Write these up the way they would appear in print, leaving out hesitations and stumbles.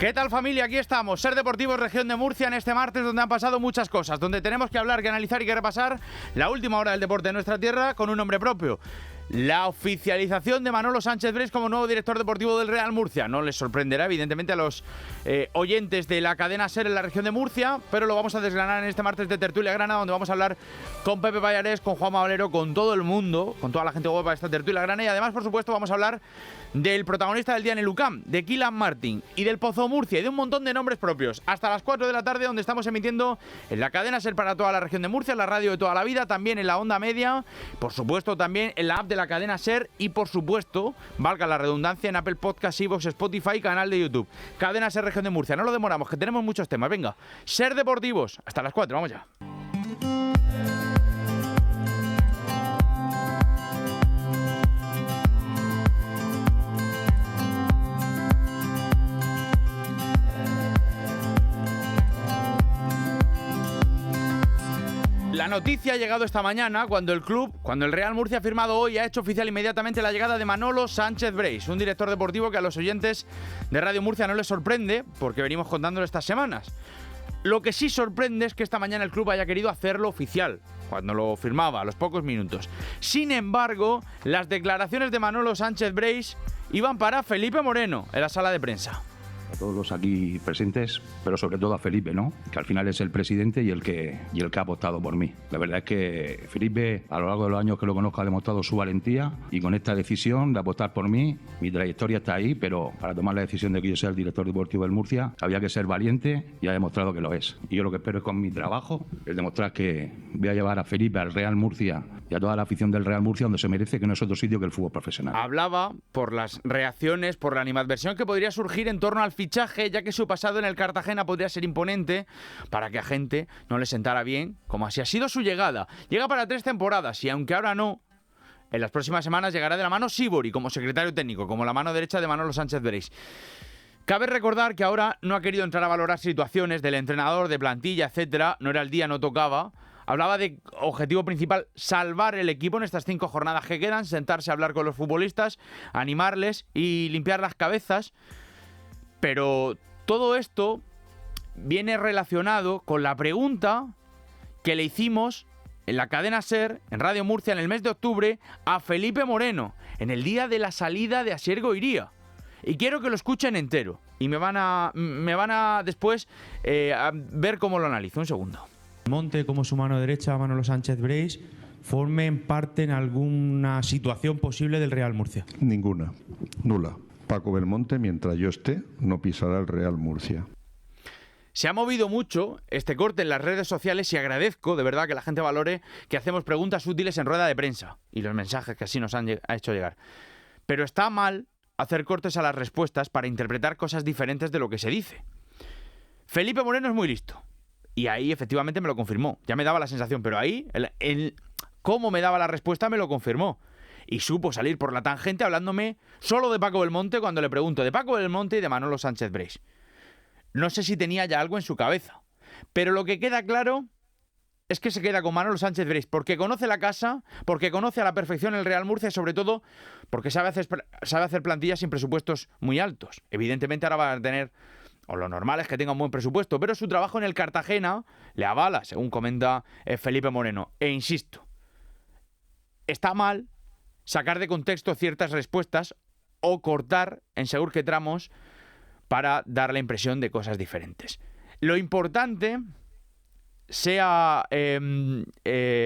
¿Qué tal, familia? Aquí estamos, Ser Deportivos Región de Murcia, en este martes donde han pasado muchas cosas, donde tenemos que hablar, que analizar y que repasar la última hora del deporte de nuestra tierra con un nombre propio. La oficialización de Manolo Sánchez Breis como nuevo director deportivo del Real Murcia. No les sorprenderá, evidentemente, a los oyentes de la cadena SER en la región de Murcia, pero lo vamos a desgranar en este martes de Tertulia Grana, donde vamos a hablar con Pepe Pallarés, con Juanma Valero, con todo el mundo, con toda la gente guapa de esta Tertulia Grana, y además, por supuesto, vamos a hablar del protagonista del día en el UCAM, de Kylian Martín y del Pozo Murcia y de un montón de nombres propios. Hasta las 4 de la tarde, donde estamos emitiendo en la cadena SER para toda la región de Murcia, en la radio de toda la vida, también en la onda media, por supuesto también en la app de la cadena SER y por supuesto, valga la redundancia, en Apple Podcasts, iVoox, Spotify y canal de YouTube. Cadena SER Región de Murcia. No lo demoramos, que tenemos muchos temas. Venga, Ser Deportivos. Hasta las 4, vamos ya. La noticia ha llegado esta mañana cuando el Real Murcia ha firmado hoy y ha hecho oficial inmediatamente la llegada de Manolo Sánchez Breis, un director deportivo que a los oyentes de Radio Murcia no les sorprende porque venimos contándolo estas semanas. Lo que sí sorprende es que esta mañana el club haya querido hacerlo oficial, cuando lo firmaba, a los pocos minutos. Sin embargo, las declaraciones de Manolo Sánchez Breis iban para Felipe Moreno en la sala de prensa. A todos los aquí presentes, pero sobre todo a Felipe, ¿no? Que al final es el presidente y el que ha apostado por mí. La verdad es que Felipe, a lo largo de los años que lo conozco, ha demostrado su valentía y con esta decisión de apostar por mí, mi trayectoria está ahí, pero para tomar la decisión de que yo sea el director deportivo del Murcia, había que ser valiente y ha demostrado que lo es. Y yo lo que espero es con mi trabajo, es demostrar que voy a llevar a Felipe al Real Murcia y a toda la afición del Real Murcia donde se merece, que no es otro sitio que el fútbol profesional. Hablaba por las reacciones, por la animadversión que podría surgir en torno al fichaje, ya que su pasado en el Cartagena podría ser imponente para que a gente no le sentara bien, como así ha sido su llegada. Llega para 3 temporadas y aunque ahora no, en las próximas semanas llegará de la mano Sibori como secretario técnico, como la mano derecha de Manolo Sánchez Breis. Cabe recordar que ahora no ha querido entrar a valorar situaciones del entrenador, de plantilla, etcétera. No era el día, no tocaba. Hablaba de objetivo principal, salvar el equipo en estas 5 jornadas que quedan, sentarse a hablar con los futbolistas, animarles y limpiar las cabezas. Pero todo esto viene relacionado con la pregunta que le hicimos en la cadena SER, en Radio Murcia, en el mes de octubre, a Felipe Moreno, en el día de la salida de Asier Goiría. Y quiero que lo escuchen entero. Y me van a después a ver cómo lo analizo. Un segundo. Monte, como su mano derecha, Manolo Sánchez Breis, formen parte en alguna situación posible del Real Murcia. Ninguna, nula. Paco Belmonte, mientras yo esté, no pisará el Real Murcia. Se ha movido mucho este corte en las redes sociales y agradezco de verdad que la gente valore que hacemos preguntas útiles en rueda de prensa y los mensajes que así nos han hecho llegar. Pero está mal hacer cortes a las respuestas para interpretar cosas diferentes de lo que se dice. Felipe Moreno es muy listo y ahí efectivamente me lo confirmó. Ya me daba la sensación, pero ahí el cómo me daba la respuesta me lo confirmó. Y supo salir por la tangente hablándome solo de Paco Belmonte cuando le pregunto de Paco Belmonte y de Manolo Sánchez Breis. No sé si tenía ya algo en su cabeza, pero lo que queda claro es que se queda con Manolo Sánchez Breis porque conoce la casa, porque conoce a la perfección el Real Murcia y sobre todo porque sabe hacer plantillas sin presupuestos muy altos. Evidentemente ahora va a tener, o lo normal es que tenga un buen presupuesto, pero su trabajo en el Cartagena le avala, según comenta Felipe Moreno. E insisto, está mal sacar de contexto ciertas respuestas o cortar en según qué tramos para dar la impresión de cosas diferentes. Lo importante, sea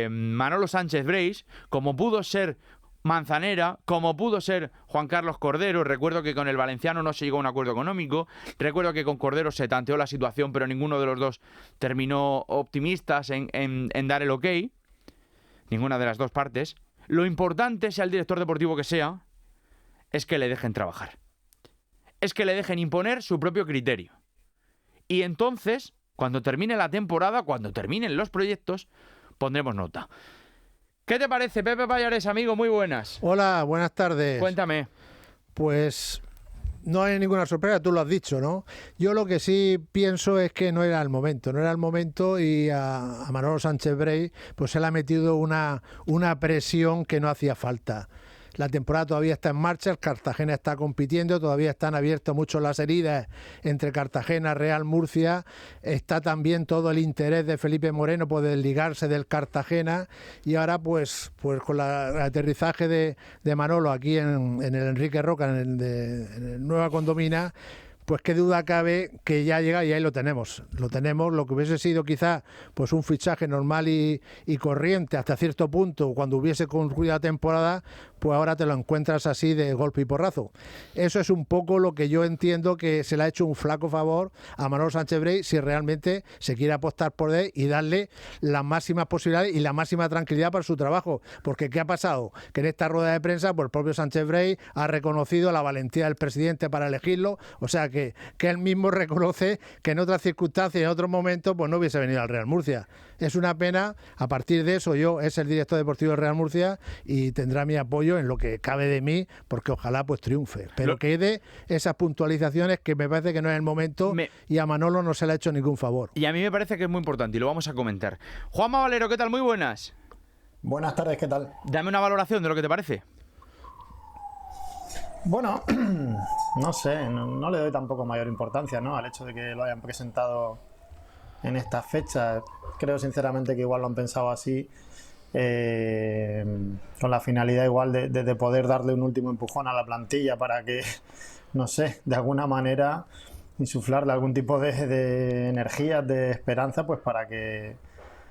Manolo Sánchez Breis, como pudo ser Manzanera, como pudo ser Juan Carlos Cordero. Recuerdo que con el valenciano no se llegó a un acuerdo económico. Recuerdo que con Cordero se tanteó la situación, pero ninguno de los dos terminó optimistas en dar el ok. Ninguna de las dos partes. Lo importante, sea el director deportivo que sea, es que le dejen trabajar. Es que le dejen imponer su propio criterio. Y entonces, cuando termine la temporada, cuando terminen los proyectos, pondremos nota. ¿Qué te parece, Pepe Pallarés, amigo? Muy buenas. Hola, buenas tardes. Cuéntame. Pues no hay ninguna sorpresa, tú lo has dicho, ¿no? Yo lo que sí pienso es que no era el momento y a Manolo Sánchez Breis pues se le ha metido una presión que no hacía falta. la temporada todavía está en marcha, el Cartagena está compitiendo, todavía están abiertas mucho las heridas entre Cartagena, Real Murcia, está también todo el interés de Felipe Moreno por desligarse del Cartagena, y ahora pues con el aterrizaje de Manolo aquí en el Enrique Roca, en el Nueva Condomina, pues qué duda cabe que ya llega, y ahí lo tenemos, lo que hubiese sido quizá pues un fichaje normal y corriente hasta cierto punto cuando hubiese concluido la temporada, pues ahora te lo encuentras así de golpe y porrazo. Eso es un poco lo que yo entiendo que se le ha hecho un flaco favor a Manolo Sánchez Brey si realmente se quiere apostar por él y darle las máximas posibilidades y la máxima tranquilidad para su trabajo, porque ¿qué ha pasado? Que en esta rueda de prensa pues el propio Sánchez Brey ha reconocido la valentía del presidente para elegirlo, o sea que él mismo reconoce que en otras circunstancias y en otros momentos pues no hubiese venido al Real Murcia. Es una pena. A partir de eso, yo es el director deportivo del Real Murcia y tendrá mi apoyo en lo que cabe de mí, porque ojalá pues triunfe, pero que dé esas puntualizaciones, que me parece que no es el momento, y a Manolo no se le ha hecho ningún favor. Y a mí me parece que es muy importante y lo vamos a comentar. Juanma Valero, ¿qué tal? Muy buenas. Buenas tardes, ¿qué tal? Dame una valoración de lo que te parece. Bueno, no sé, no le doy tampoco mayor importancia, ¿no?, al hecho de que lo hayan presentado en estas fechas. Creo sinceramente que igual lo han pensado así, con la finalidad igual de poder darle un último empujón a la plantilla para que, no sé, de alguna manera insuflarle algún tipo de energía, de esperanza, pues para que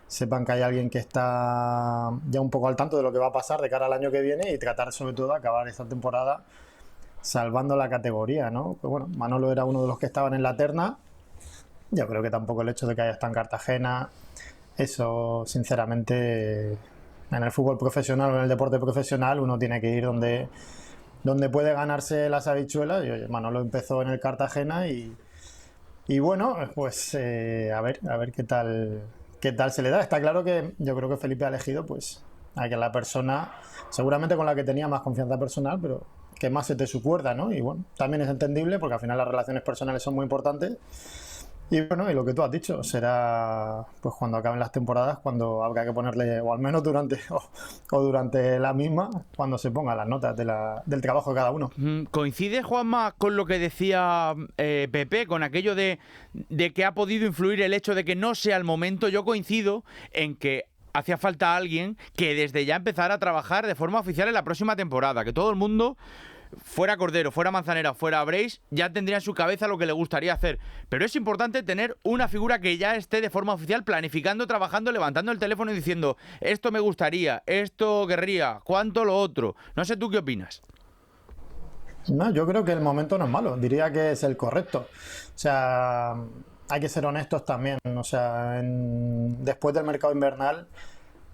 sepan que hay alguien que está ya un poco al tanto de lo que va a pasar de cara al año que viene, y tratar sobre todo de acabar esta temporada salvando la categoría, ¿no? Pues bueno, Manolo era uno de los que estaban en la terna. Yo creo que tampoco el hecho de que haya estado en Cartagena, eso sinceramente, en el fútbol profesional o en el deporte profesional uno tiene que ir donde puede ganarse las habichuelas, y oye, Manolo empezó en el Cartagena y bueno, pues a ver qué tal se le da. Está claro que yo creo que Felipe ha elegido pues a que la persona seguramente con la que tenía más confianza personal, pero que más se te su cuerda, ¿no? Y bueno, también es entendible porque al final las relaciones personales son muy importantes. Y bueno, y lo que tú has dicho, será pues cuando acaben las temporadas, cuando habrá que ponerle, o al menos durante la misma, cuando se pongan las notas del trabajo de cada uno. ¿Coincide, Juanma, con lo que decía Pepe, con aquello de que ha podido influir el hecho de que no sea el momento? Yo coincido en que hacía falta alguien que desde ya empezara a trabajar de forma oficial en la próxima temporada, que todo el mundo, fuera Cordero, fuera Manzanera, fuera Breis, ya tendría en su cabeza lo que le gustaría hacer. Pero es importante tener una figura que ya esté de forma oficial planificando, trabajando, levantando el teléfono y diciendo: esto me gustaría, esto querría, cuánto lo otro. No sé tú qué opinas. No, yo creo que el momento no es malo, diría que es el correcto. O sea, hay que ser honestos también. O sea, después del mercado invernal,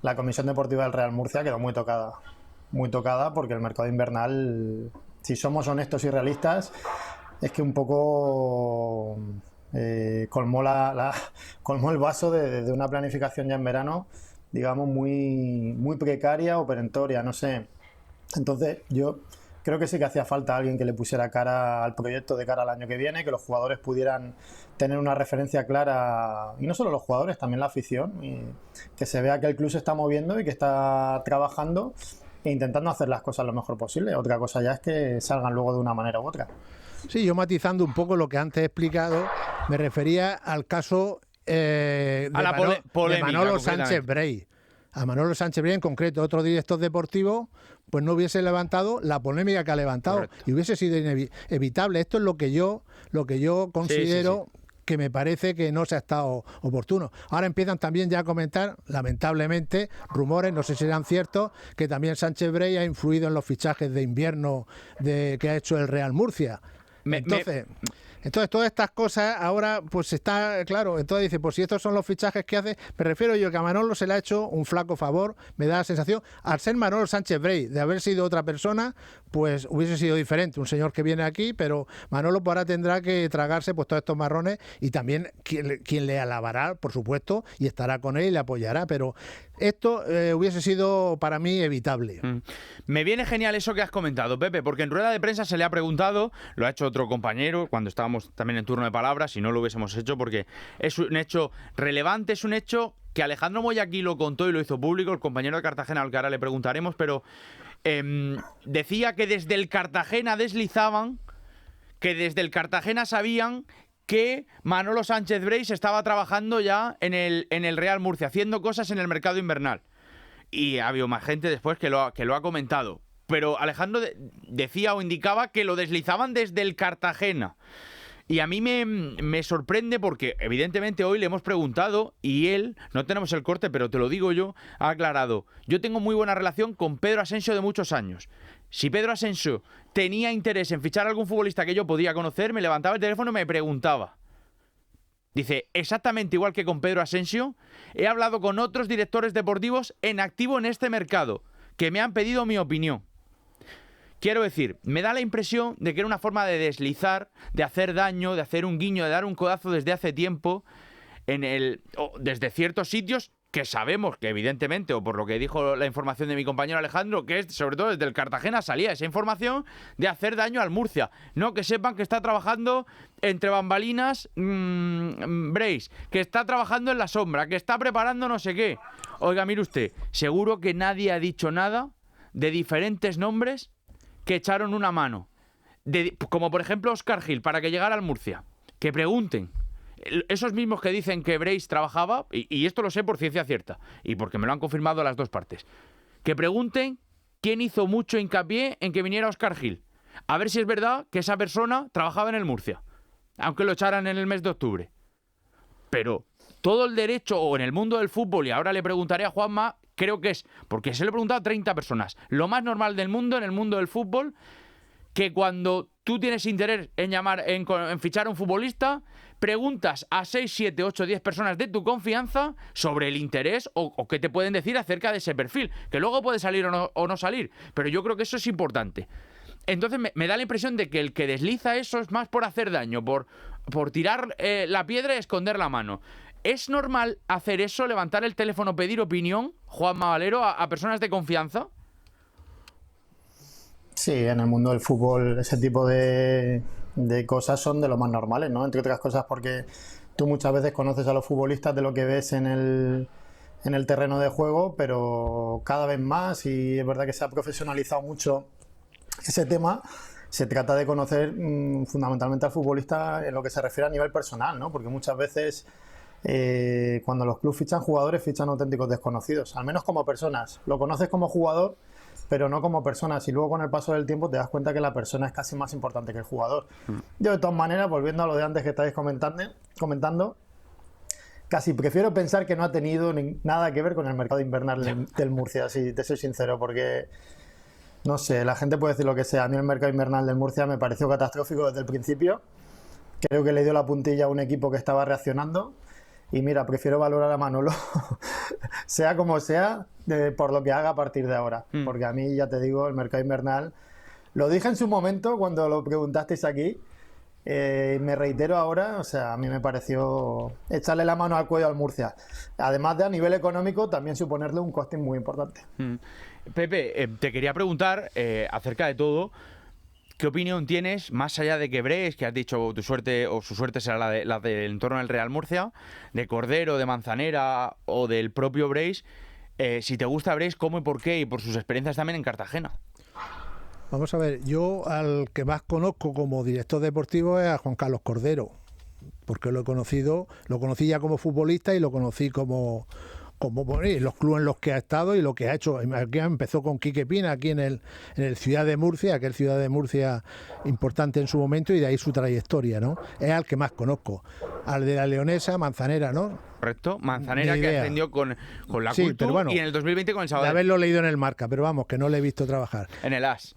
la Comisión Deportiva del Real Murcia quedó muy tocada porque el mercado invernal, si somos honestos y realistas, es que un poco colmó el vaso de una planificación ya en verano, digamos, muy precaria o perentoria, no sé. Entonces yo creo que sí que hacía falta alguien que le pusiera cara al proyecto de cara al año que viene, que los jugadores pudieran tener una referencia clara, y no solo los jugadores, también la afición, y que se vea que el club se está moviendo y que está trabajando e intentando hacer las cosas lo mejor posible. Otra cosa ya es que salgan luego de una manera u otra. Sí, yo matizando un poco lo que antes he explicado, me refería al caso de Manolo Sánchez Brey. A Manolo Sánchez Brey en concreto, otro director deportivo, pues no hubiese levantado la polémica que ha levantado. Correcto. Y hubiese sido evitable. Esto es lo que yo considero. Sí. Que me parece que no se ha estado oportuno. Ahora empiezan también ya a comentar, lamentablemente, rumores, no sé si serán ciertos, que también Sánchez Brey ha influido en los fichajes de invierno que ha hecho el Real Murcia. Entonces todas estas cosas ahora pues está claro. Entonces dice, pues si estos son los fichajes que hace, me refiero yo que a Manolo se le ha hecho un flaco favor, me da la sensación, al ser Manolo Sánchez Brey, de haber sido otra persona, pues hubiese sido diferente, un señor que viene aquí, pero Manolo pues ahora tendrá que tragarse pues todos estos marrones, y también quien le alabará, por supuesto, y estará con él y le apoyará, pero esto hubiese sido para mí evitable. Me viene genial eso que has comentado, Pepe, porque en rueda de prensa se le ha preguntado, lo ha hecho otro compañero cuando estábamos también en turno de palabra, si no lo hubiésemos hecho, porque es un hecho relevante, es un hecho que Alejandro Moya aquí lo contó y lo hizo público, el compañero de Cartagena al que ahora le preguntaremos, pero decía que desde el Cartagena deslizaban, que desde el Cartagena sabían que Manolo Sánchez Breis estaba trabajando ya en el Real Murcia, haciendo cosas en el mercado invernal. Y ha habido más gente después que lo ha comentado. Pero Alejandro decía o indicaba que lo deslizaban desde el Cartagena. Y a mí me sorprende porque evidentemente hoy le hemos preguntado y él, no tenemos el corte, pero te lo digo yo, ha aclarado: yo tengo muy buena relación con Pedro Asensio de muchos años. Si Pedro Asensio tenía interés en fichar a algún futbolista que yo podía conocer, me levantaba el teléfono y me preguntaba. Dice, exactamente igual que con Pedro Asensio, he hablado con otros directores deportivos en activo en este mercado, que me han pedido mi opinión. Quiero decir, me da la impresión de que era una forma de deslizar, de hacer daño, de hacer un guiño, de dar un codazo desde hace tiempo, desde ciertos sitios que sabemos que evidentemente, o por lo que dijo la información de mi compañero Alejandro, que es sobre todo desde el Cartagena salía esa información de hacer daño al Murcia. No, que sepan que está trabajando entre bambalinas Breis, que está trabajando en la sombra, que está preparando no sé qué. Oiga, mire usted, seguro que nadie ha dicho nada de diferentes nombres que echaron una mano. Como por ejemplo Óscar Gil, para que llegara al Murcia. Que pregunten. Esos mismos que dicen que Breis trabajaba, y esto lo sé por ciencia cierta, y porque me lo han confirmado las dos partes, que pregunten quién hizo mucho hincapié en que viniera Óscar Gil. A ver si es verdad que esa persona trabajaba en el Murcia, aunque lo echaran en el mes de octubre. Pero todo el derecho, o en el mundo del fútbol, y ahora le preguntaré a Juanma, creo que es, porque se lo he preguntado a 30 personas, lo más normal del mundo, en el mundo del fútbol, que cuando tú tienes interés en fichar a un futbolista, preguntas a 6, 7, 8, 10 personas de tu confianza sobre el interés o qué te pueden decir acerca de ese perfil, que luego puede salir o no salir, pero yo creo que eso es importante. Entonces me da la impresión de que el que desliza eso es más por hacer daño, por tirar la piedra y esconder la mano. ¿Es normal hacer eso, levantar el teléfono, pedir opinión, Juanma Valero, a personas de confianza? Sí, en el mundo del fútbol ese tipo de cosas son de lo más normales, ¿no? Entre otras cosas porque tú muchas veces conoces a los futbolistas de lo que ves en el terreno de juego, pero cada vez más, y es verdad que se ha profesionalizado mucho ese tema, se trata de conocer fundamentalmente al futbolista en lo que se refiere a nivel personal, ¿no? Porque muchas veces cuando los clubes fichan jugadores, fichan auténticos desconocidos, al menos como personas. Lo conoces como jugador, pero no como personas, y luego con el paso del tiempo te das cuenta que la persona es casi más importante que el jugador. Yo, de todas maneras, volviendo a lo de antes que estáis comentando, casi prefiero pensar que no ha tenido nada que ver con el mercado invernal del Murcia, si te soy sincero, porque no sé, la gente puede decir lo que sea. A mí el mercado invernal del Murcia me pareció catastrófico desde el principio. Creo que le dio la puntilla a un equipo que estaba reaccionando. Y mira, prefiero valorar a Manolo, sea como sea, por lo que haga a partir de ahora. Porque a mí, ya te digo, el mercado invernal, lo dije en su momento cuando lo preguntasteis aquí, me reitero ahora, o sea, a mí me pareció echarle la mano al cuello al Murcia. Además de a nivel económico, también suponerle un coste muy importante. Pepe, te quería preguntar acerca de todo. ¿Qué opinión tienes, más allá de que Breis, que has dicho tu suerte o su suerte será la del entorno del Real Murcia, de Cordero, de Manzanera o del propio Breis? Si te gusta Breis, ¿cómo y por qué? Y por sus experiencias también en Cartagena. Vamos a ver, yo al que más conozco como director deportivo es a Juan Carlos Cordero, porque lo conocí ya como futbolista y lo conocí como los clubes en los que ha estado y lo que ha hecho. Aquí empezó con Quique Pina, aquí en el Ciudad de Murcia, aquel Ciudad de Murcia importante en su momento, y de ahí su trayectoria, ¿no? Es al que más conozco. Al de la Leonesa, Manzanera, ¿no? Correcto, Manzanera, que ascendió con la Cultura, bueno, y en el 2020 con el Sabadell. De haberlo leído en el Marca, pero vamos, que no le he visto trabajar. En el AS.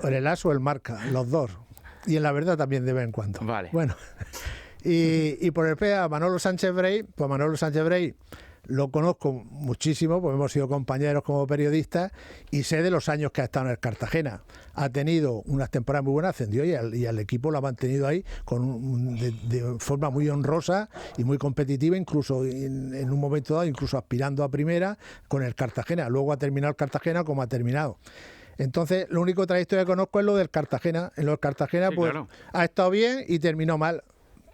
En el AS o el Marca, los dos. Y en La Verdad también de vez en cuando. Vale. Bueno, y por el P a Manolo Sánchez Breis, pues Manolo Sánchez Breis lo conozco muchísimo, porque hemos sido compañeros como periodistas, y sé de los años que ha estado en el Cartagena. Ha tenido unas temporadas muy buenas, ascendió y al equipo lo ha mantenido ahí de forma muy honrosa y muy competitiva, incluso en un momento dado, incluso aspirando a primera con el Cartagena. Luego ha terminado el Cartagena como ha terminado. Entonces, lo único trayectoria que conozco es lo del Cartagena. En lo del Cartagena, sí, pues claro, ha estado bien y terminó mal.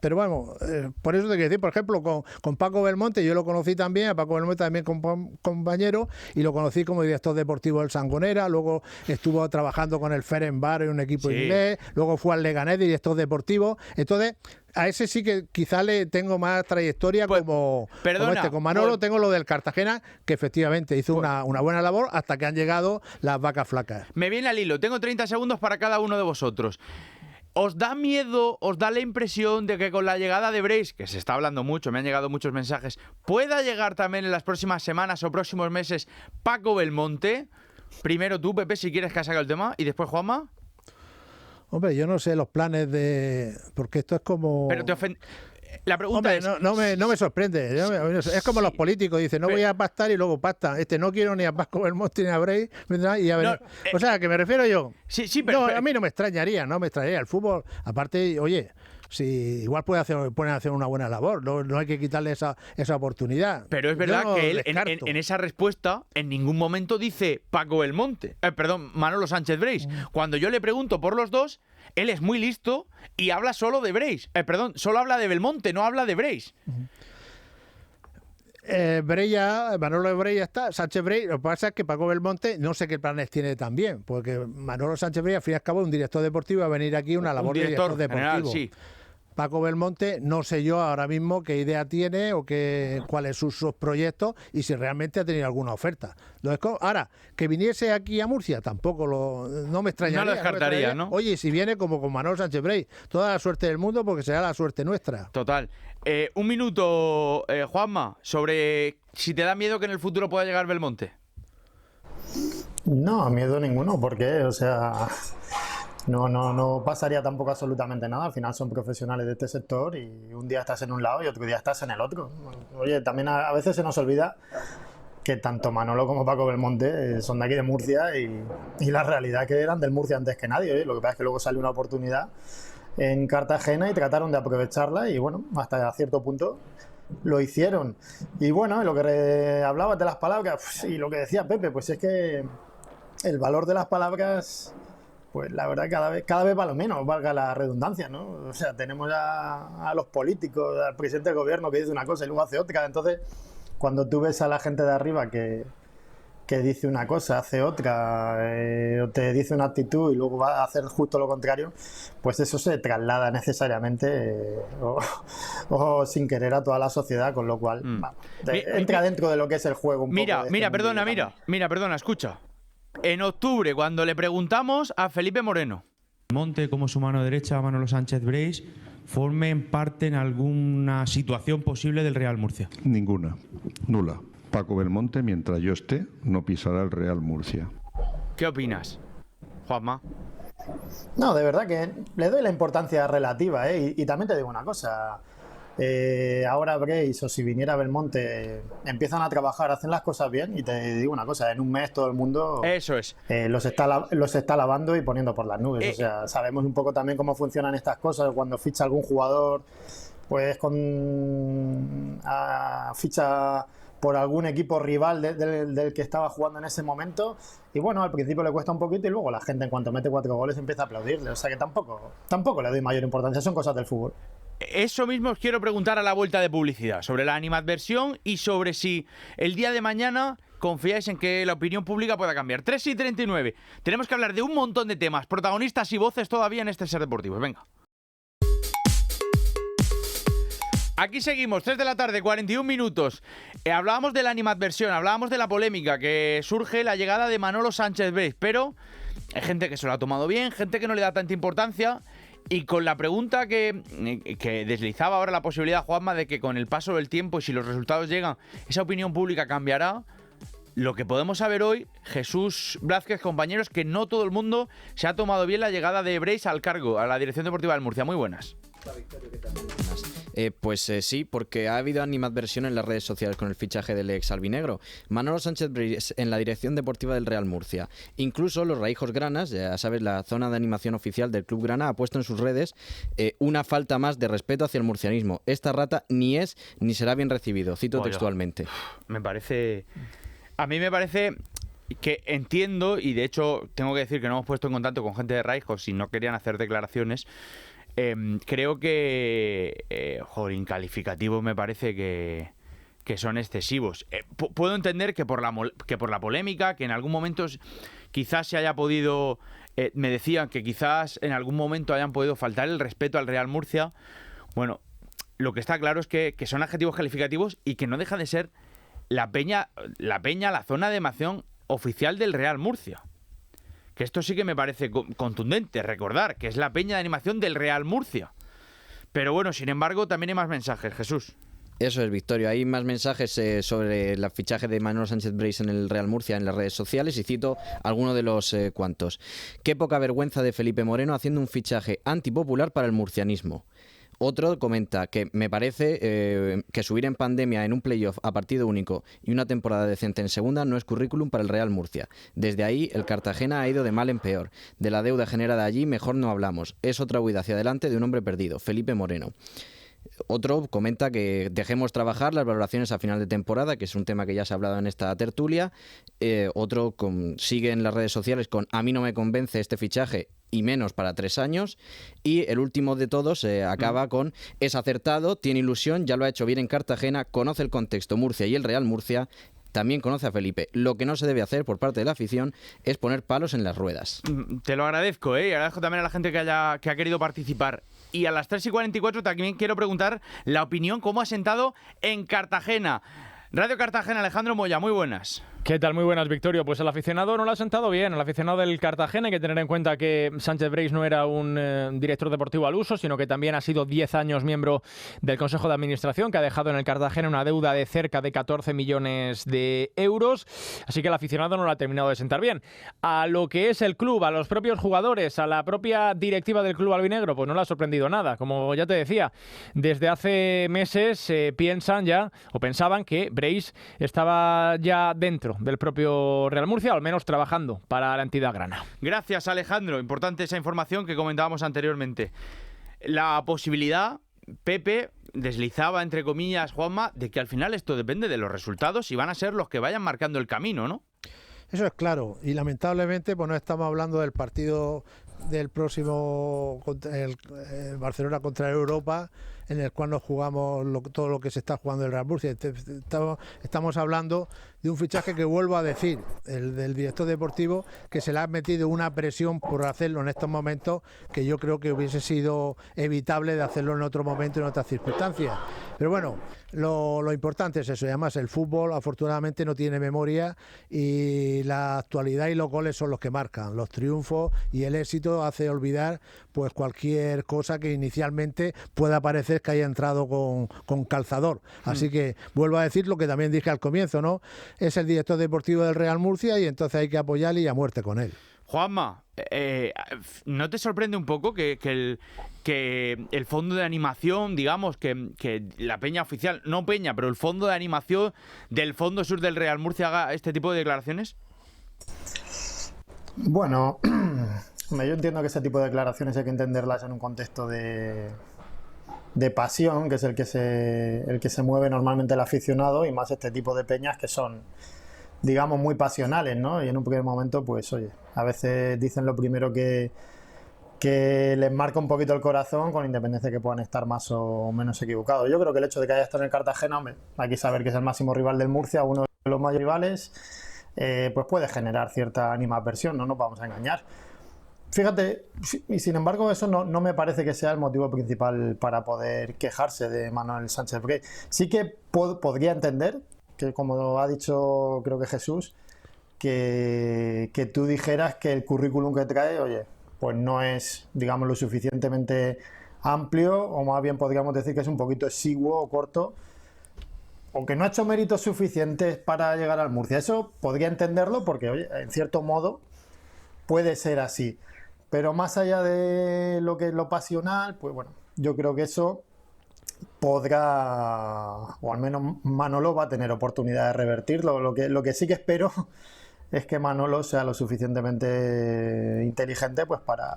pero vamos, por eso te quiero decir, por ejemplo, con Paco Belmonte, yo lo conocí también, a Paco Belmonte también compañero, y lo conocí como director deportivo del Sangonera, luego estuvo trabajando con el Ferencváros en un equipo inglés, luego fue al Leganés, director deportivo. Entonces, a ese sí que quizá le tengo más trayectoria como este. Con Manolo tengo lo del Cartagena, que efectivamente hizo una buena labor hasta que han llegado las vacas flacas. Me viene al hilo, tengo 30 segundos para cada uno de vosotros. ¿Os da miedo, os da la impresión de que con la llegada de Breis, que se está hablando mucho, me han llegado muchos mensajes, pueda llegar también en las próximas semanas o próximos meses Paco Belmonte? Primero tú, Pepe, si quieres que saque el tema, y después Juanma. Hombre, yo no sé los planes de... Porque esto es como... Pero la pregunta es... No me sorprende. Es como los políticos, dicen, no voy a pactar y luego pactan. No quiero ni a Paco Belmonte ni a Breis. Y a ver, o sea, que me refiero yo. Sí, pero... a mí no me extrañaría. El fútbol, aparte, oye... Sí, igual pueden hacer una buena labor, no hay que quitarle esa oportunidad. Pero es verdad que él en esa respuesta en ningún momento dice Paco Belmonte, Manolo Sánchez Breis. Cuando yo le pregunto por los dos, él es muy listo y habla solo de Breis. Solo habla de Belmonte, no habla de Breis. Manolo Breis ya está, Sánchez Breis, lo que pasa es que Paco Belmonte no sé qué planes tiene también, porque Manolo Sánchez Breis al fin y al cabo es un director deportivo, va a venir aquí una labor de director deportivo. General, sí. Paco Belmonte, no sé yo ahora mismo qué idea tiene o cuáles son sus proyectos y si realmente ha tenido alguna oferta. Ahora, que viniese aquí a Murcia, tampoco no me extrañaría. No lo descartaría, ¿no? Oye, si viene como con Manolo Sánchez Breis, toda la suerte del mundo porque será la suerte nuestra. Total. Un minuto, Juanma, sobre si te da miedo que en el futuro pueda llegar Belmonte. No, miedo ninguno, porque, o sea... No pasaría tampoco absolutamente nada. Al final son profesionales de este sector y un día estás en un lado y otro día estás en el otro. Oye, también a veces se nos olvida que tanto Manolo como Paco Belmonte son de aquí de Murcia y la realidad es que eran del Murcia antes que nadie. Lo que pasa es que luego salió una oportunidad en Cartagena y trataron de aprovecharla y bueno, hasta cierto punto lo hicieron. Y bueno, lo que hablabas de las palabras y lo que decía Pepe, pues es que el valor de las palabras... Pues la verdad cada vez va lo menos, valga la redundancia, ¿no? O sea, tenemos a los políticos, al presidente del gobierno que dice una cosa y luego hace otra. Entonces, cuando tú ves a la gente de arriba que dice una cosa, hace otra, o te dice una actitud y luego va a hacer justo lo contrario, pues eso se traslada necesariamente o sin querer a toda la sociedad, con lo cual entra dentro de lo que es el juego. Mira, perdona, escucha. En octubre, cuando le preguntamos a Felipe Moreno. Monte, como su mano derecha, Manolo Sánchez Breis, formen parte en alguna situación posible del Real Murcia. Ninguna, nula. Paco Belmonte, mientras yo esté, no pisará el Real Murcia. ¿Qué opinas, Juanma? No, de verdad que le doy la importancia relativa, y también te digo una cosa. Ahora Breis o si viniera Belmonte empiezan a trabajar, hacen las cosas bien y te digo una cosa, en un mes todo el mundo eso es los está lavando y poniendo por las nubes. O sea, sabemos un poco también cómo funcionan estas cosas. Cuando ficha algún jugador, pues ficha por algún equipo rival del que estaba jugando en ese momento y bueno, al principio le cuesta un poquito y luego la gente en cuanto mete 4 goles empieza a aplaudirle. O sea que tampoco le doy mayor importancia, son cosas del fútbol. Eso mismo os quiero preguntar a la vuelta de publicidad, sobre la animadversión y sobre si el día de mañana confiáis en que la opinión pública pueda cambiar. 3:39. Tenemos que hablar de un montón de temas, protagonistas y voces todavía en este Ser Deportivos. Venga. Aquí seguimos, 3 de la tarde, 41 minutos. Hablábamos de la animadversión, hablábamos de la polémica que surge la llegada de Manolo Sánchez Breis, pero hay gente que se lo ha tomado bien, gente que no le da tanta importancia. Y con la pregunta que deslizaba ahora la posibilidad, Juanma, de que con el paso del tiempo y si los resultados llegan, esa opinión pública cambiará. Lo que podemos saber hoy, Jesús Blázquez, compañeros, que no todo el mundo se ha tomado bien la llegada de Breis al cargo, a la dirección deportiva del Murcia. Muy buenas. Sí, porque ha habido animadversión en las redes sociales con el fichaje del ex albinegro. Manolo Sánchez Breis en la dirección deportiva del Real Murcia. Incluso los Raijos Granas, ya sabes, la zona de animación oficial del Club Grana, ha puesto en sus redes una falta más de respeto hacia el murcianismo. Esta rata ni es ni será bien recibido, cito textualmente. A mí me parece que entiendo, y de hecho tengo que decir que no hemos puesto en contacto con gente de Raijos si no querían hacer declaraciones. creo que, calificativos me parece que son excesivos. Puedo entender que por la polémica, que en algún momento quizás se haya podido... me decían que quizás en algún momento hayan podido faltar el respeto al Real Murcia. Bueno, lo que está claro es que son adjetivos calificativos y que no deja de ser la peña, la zona de animación oficial del Real Murcia. Que esto sí que me parece contundente, recordar que es la peña de animación del Real Murcia. Pero bueno, sin embargo, también hay más mensajes, Jesús. Eso es, Victorio. Hay más mensajes sobre el fichaje de Manolo Sánchez Breis en el Real Murcia en las redes sociales y cito alguno de los cuantos. Qué poca vergüenza de Felipe Moreno haciendo un fichaje antipopular para el murcianismo. Otro comenta que me parece que subir en pandemia en un playoff a partido único y una temporada decente en segunda no es currículum para el Real Murcia. Desde ahí el Cartagena ha ido de mal en peor. De la deuda generada allí mejor no hablamos. Es otra huida hacia adelante de un hombre perdido, Felipe Moreno. Otro comenta que dejemos trabajar las valoraciones a final de temporada, que es un tema que ya se ha hablado en esta tertulia. Otro sigue en las redes sociales con a mí no me convence este fichaje y menos para 3 años. Y el último de todos acaba con es acertado, tiene ilusión, ya lo ha hecho bien en Cartagena, conoce el contexto Murcia y el Real Murcia. También conoce a Felipe. Lo que no se debe hacer por parte de la afición es poner palos en las ruedas. Te lo agradezco, y agradezco también a la gente que ha querido participar. Y a las 3:44 también quiero preguntar la opinión, cómo ha sentado en Cartagena. Radio Cartagena, Alejandro Moya, muy buenas. ¿Qué tal? Muy buenas, Victorio. Pues el aficionado no lo ha sentado bien. El aficionado del Cartagena, hay que tener en cuenta que Sánchez Breis no era un director deportivo al uso, sino que también ha sido 10 años miembro del Consejo de Administración, que ha dejado en el Cartagena una deuda de cerca de 14 millones de euros. Así que el aficionado no lo ha terminado de sentar bien. A lo que es el club, a los propios jugadores, a la propia directiva del club albinegro, pues no le ha sorprendido nada. Como ya te decía, desde hace meses pensaban que Breis estaba ya dentro del propio Real Murcia, o al menos trabajando para la entidad grana. Gracias, Alejandro. Importante esa información que comentábamos anteriormente. La posibilidad, Pepe, deslizaba entre comillas, Juanma, de que al final esto depende de los resultados y van a ser los que vayan marcando el camino, ¿no? Eso es claro, y lamentablemente pues no estamos hablando del partido del próximo el Barcelona contra Europa, en el cual nos jugamos todo lo que se está jugando el Real Murcia. Estamos hablando de un fichaje que, vuelvo a decir, el del director deportivo, que se le ha metido una presión por hacerlo en estos momentos, que yo creo que hubiese sido evitable de hacerlo en otro momento, en otras circunstancias. Pero bueno, lo importante es eso, y además el fútbol afortunadamente no tiene memoria, y la actualidad y los goles son los que marcan, los triunfos, y el éxito hace olvidar pues cualquier cosa que inicialmente pueda parecer que haya entrado con calzador. Así que vuelvo a decir lo que también dije al comienzo, ¿no? Es el director deportivo del Real Murcia y entonces hay que apoyarle y a muerte con él. Juanma, ¿no te sorprende un poco que el fondo de animación, digamos, que la peña oficial, no peña, pero el fondo de animación del Fondo Sur del Real Murcia haga este tipo de declaraciones? Bueno, yo entiendo que ese tipo de declaraciones hay que entenderlas en un contexto de pasión, que es el que se mueve normalmente el aficionado, y más este tipo de peñas que son, digamos, muy pasionales, ¿no? Y en un primer momento, pues oye, a veces dicen lo primero que les marca un poquito el corazón, con independencia de que puedan estar más o menos equivocados. Yo creo que el hecho de que haya estado en el Cartagena, hombre, hay que saber que es el máximo rival del Murcia, uno de los mayores rivales, pues puede generar cierta animadversión, no nos vamos a engañar. Fíjate, y sin embargo eso no me parece que sea el motivo principal para poder quejarse de Manuel Sánchez Breis. Sí que podría entender que, como ha dicho creo que Jesús, que tú dijeras que el currículum que trae, oye, pues no es, digamos, lo suficientemente amplio, o más bien podríamos decir que es un poquito exiguo o corto, o que no ha hecho méritos suficientes para llegar al Murcia. Eso podría entenderlo porque, oye, en cierto modo puede ser así. Pero más allá de lo que es lo pasional, pues bueno, yo creo que eso podrá, o al menos Manolo va a tener oportunidad de revertirlo. Lo que sí que espero es que Manolo sea lo suficientemente inteligente pues para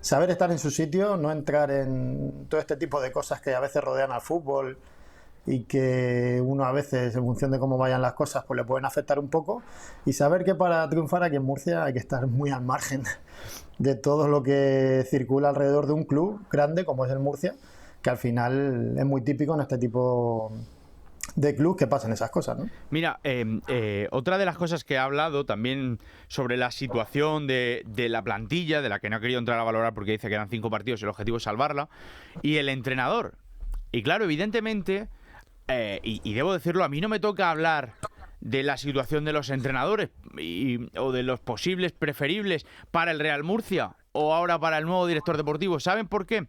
saber estar en su sitio, no entrar en todo este tipo de cosas que a veces rodean al fútbol, y que uno a veces, en función de cómo vayan las cosas, pues le pueden afectar un poco, y saber que para triunfar aquí en Murcia hay que estar muy al margen de todo lo que circula alrededor de un club grande como es el Murcia, que al final es muy típico en este tipo de club que pasan esas cosas, ¿no? Mira, otra de las cosas que ha hablado también sobre la situación de la plantilla, de la que no ha querido entrar a valorar porque dice que eran 5 partidos y el objetivo es salvarla, y el entrenador. Y claro, evidentemente, y debo decirlo, a mí no me toca hablar de la situación de los entrenadores o de los posibles preferibles para el Real Murcia o ahora para el nuevo director deportivo. ¿Saben por qué?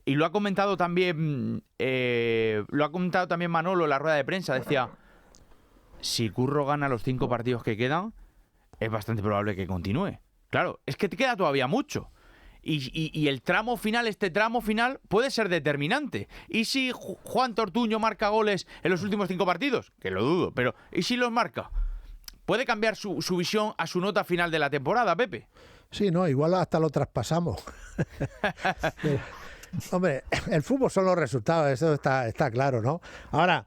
Y lo ha comentado también Manolo en la rueda de prensa. Decía, si Curro gana los 5 partidos que quedan, es bastante probable que continúe. Claro, es que te queda todavía mucho. Y el tramo final, puede ser determinante. ¿Y si Juan Tortuño marca goles en los últimos 5 partidos? Que lo dudo, pero ¿y si los marca? ¿Puede cambiar su visión a su nota final de la temporada, Pepe? Sí, no, igual hasta lo traspasamos. Hombre, el fútbol son los resultados, eso está claro, ¿no? Ahora,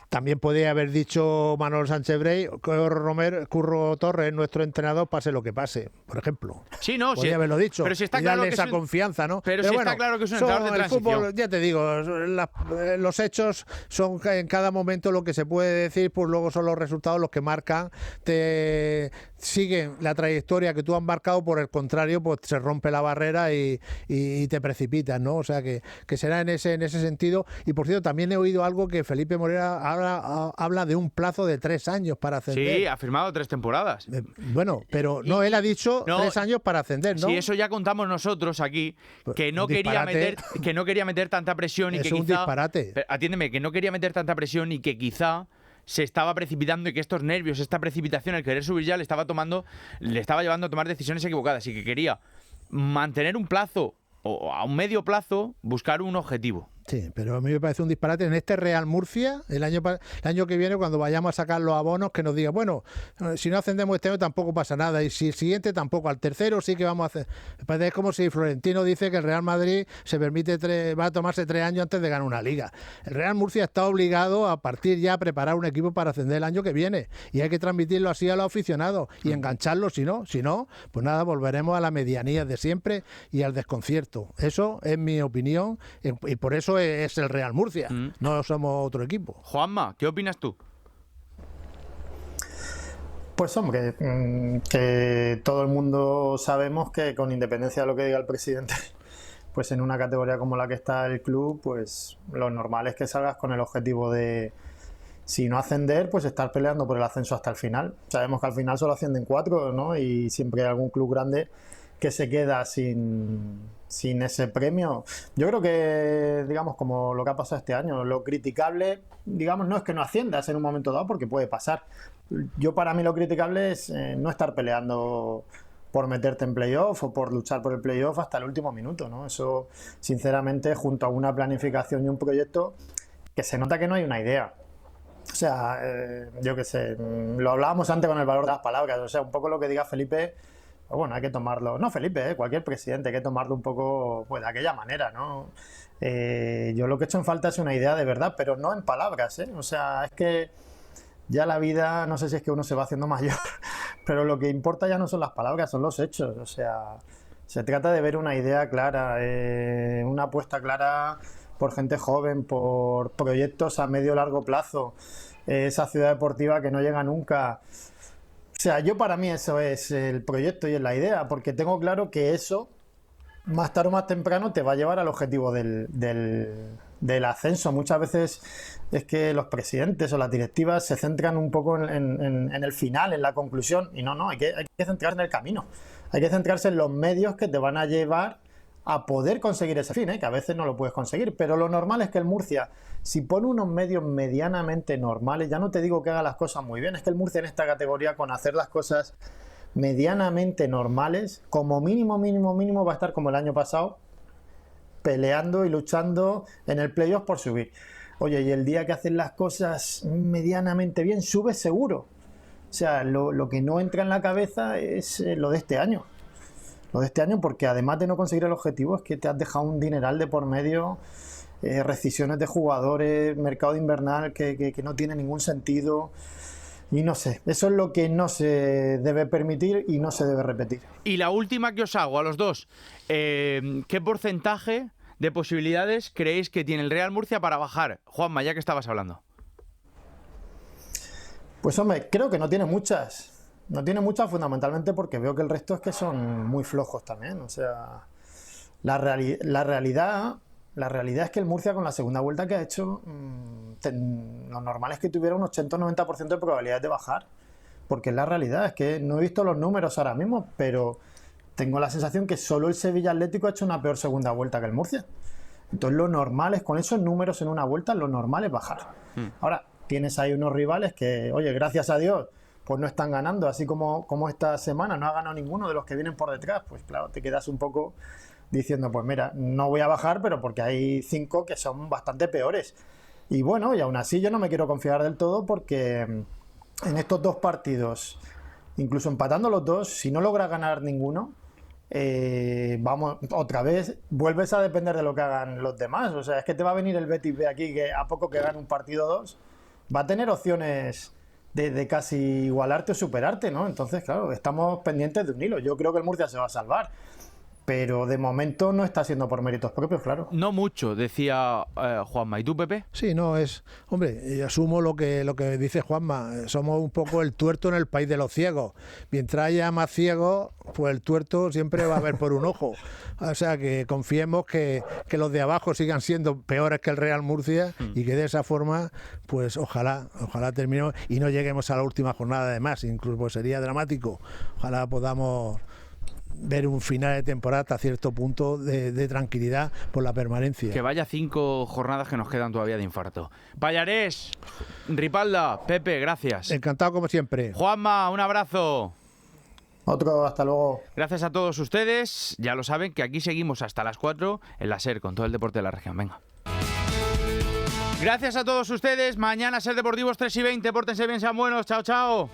también podría haber dicho Manolo Sánchez Brey, Curro Torres, nuestro entrenador, pase lo que pase, por ejemplo. Sí, no, podría haberlo dicho. Pero si está y claro darle que esa confianza, ¿no? Pero si está claro que es un entrenador de transición. El fútbol, ya te digo, los hechos son en cada momento lo que se puede decir, pues luego son los resultados los que marcan, te siguen la trayectoria que tú has marcado, por el contrario, pues se rompe la barrera y te precipitas, ¿no? O sea que será en ese sentido. Y por cierto, también he oído algo que Felipe Morera habla de un plazo de 3 años para ascender. Sí, ha firmado 3 temporadas. Bueno, pero no, él ha dicho 3 años para ascender, ¿no? Sí, eso ya contamos nosotros aquí, que no quería meter tanta presión y que quizá... Es un disparate. Atiéndeme, que no quería meter tanta presión y que quizá se estaba precipitando y que estos nervios, esta precipitación, el querer subir ya, le estaba llevando a tomar decisiones equivocadas y que quería mantener un plazo o a un medio plazo buscar un objetivo. Sí, pero a mí me parece un disparate. En este Real Murcia, el año que viene, cuando vayamos a sacar los abonos, que nos diga, bueno, si no ascendemos este año tampoco pasa nada, y si el siguiente tampoco, al tercero sí que vamos a hacer. Me parece como si Florentino dice que el Real Madrid va a tomarse 3 años antes de ganar una liga. El Real Murcia está obligado a partir ya a preparar un equipo para ascender el año que viene, y hay que transmitirlo así a los aficionados y engancharlos, si no, pues nada, volveremos a la medianía de siempre y al desconcierto. Eso es mi opinión, y por eso es el Real Murcia, no somos otro equipo. Juanma, ¿qué opinas tú? Pues hombre, que todo el mundo sabemos que con independencia de lo que diga el presidente, pues en una categoría como la que está el club, pues lo normal es que salgas con el objetivo de, si no ascender, pues estar peleando por el ascenso hasta el final. Sabemos que al final solo ascienden 4, ¿no? Y siempre hay algún club grande que se queda sin ese premio. Yo creo que, digamos, como lo que ha pasado este año, lo criticable, digamos, no es que no asciendas en un momento dado, porque puede pasar. Para mí lo criticable es no estar peleando por meterte en playoff o por luchar por el playoff hasta el último minuto, ¿no? Eso, sinceramente, junto a una planificación y un proyecto que se nota que no hay una idea. O sea, yo qué sé, lo hablábamos antes con el valor de las palabras, o sea, un poco lo que diga Felipe, pues bueno, hay que tomarlo, no Felipe, cualquier presidente, hay que tomarlo un poco pues de aquella manera, ¿no? Yo lo que he hecho en falta es una idea de verdad, pero no en palabras, ¿eh? O sea, es que ya la vida, no sé si es que uno se va haciendo mayor, pero lo que importa ya no son las palabras, son los hechos. O sea, se trata de ver una idea clara, una apuesta clara por gente joven, por proyectos a medio largo plazo, esa ciudad deportiva que no llega nunca. O sea, para mí eso es el proyecto y es la idea, porque tengo claro que eso, más tarde o más temprano, te va a llevar al objetivo del ascenso. Muchas veces es que los presidentes o las directivas se centran un poco en el final, en la conclusión, y no, hay que centrarse en el camino. Hay que centrarse en los medios que te van a llevar a poder conseguir ese fin, que a veces no lo puedes conseguir, pero lo normal es que el Murcia, si pone unos medios medianamente normales, ya no te digo que haga las cosas muy bien, es que el Murcia en esta categoría, con hacer las cosas medianamente normales, como mínimo va a estar como el año pasado, peleando y luchando en el playoff por subir. Oye, y el día que hacen las cosas medianamente bien, subes seguro. O sea, lo que no entra en la cabeza es lo de este año. Lo de este año, porque además de no conseguir el objetivo, es que te has dejado un dineral de por medio rescisiones de jugadores, mercado invernal que no tiene ningún sentido. Y no sé, eso es lo que no se debe permitir y no se debe repetir. Y la última que os hago a los dos, ¿qué porcentaje de posibilidades creéis que tiene el Real Murcia para bajar? Juanma, ya que estabas hablando. Pues hombre, creo que no tiene muchas. No tiene muchas fundamentalmente porque veo que el resto es que son muy flojos también. O sea, la realidad es que el Murcia con la segunda vuelta que ha hecho, lo normal es que tuviera un 80 o 90% de probabilidades de bajar. Porque es la realidad, es que no he visto los números ahora mismo, pero tengo la sensación que solo el Sevilla Atlético ha hecho una peor segunda vuelta que el Murcia. Entonces lo normal es, con esos números en una vuelta, lo normal es bajar. Ahora, tienes ahí unos rivales que, oye, gracias a Dios, pues no están ganando, así como esta semana no ha ganado ninguno de los que vienen por detrás. Pues claro, te quedas un poco diciendo, pues mira, no voy a bajar, pero porque hay 5 que son bastante peores. Y bueno, y aún así yo no me quiero confiar del todo porque en estos 2 partidos, incluso empatando los 2, si no logras ganar ninguno, vamos, otra vez vuelves a depender de lo que hagan los demás. O sea, es que te va a venir el Betis de aquí, que a poco que gane un partido 2, va a tener opciones de casi igualarte o superarte, ¿no? Entonces, claro, estamos pendientes de un hilo. Yo creo que el Murcia se va a salvar, pero de momento no está siendo por méritos propios, claro. No mucho, decía Juanma. ¿Y tú, Pepe? Sí, no, es... Hombre, asumo lo que dice Juanma. Somos un poco el tuerto en el país de los ciegos. Mientras haya más ciegos, pues el tuerto siempre va a haber por un ojo. O sea, que confiemos que los de abajo sigan siendo peores que el Real Murcia y que de esa forma, pues ojalá terminemos y no lleguemos a la última jornada de más. Incluso pues, sería dramático. Ojalá podamos ver un final de temporada hasta cierto punto de tranquilidad por la permanencia. Que vaya 5 jornadas que nos quedan todavía de infarto. Pallarés, Ripalda, Pepe, gracias. Encantado como siempre. Juanma, un abrazo. Otro, hasta luego. Gracias a todos ustedes. Ya lo saben que aquí seguimos hasta las 4 en la SER con todo el deporte de la región. Venga. Gracias a todos ustedes. Mañana SER Deportivos 3:20. Pórtense bien, sean buenos. Chao, chao.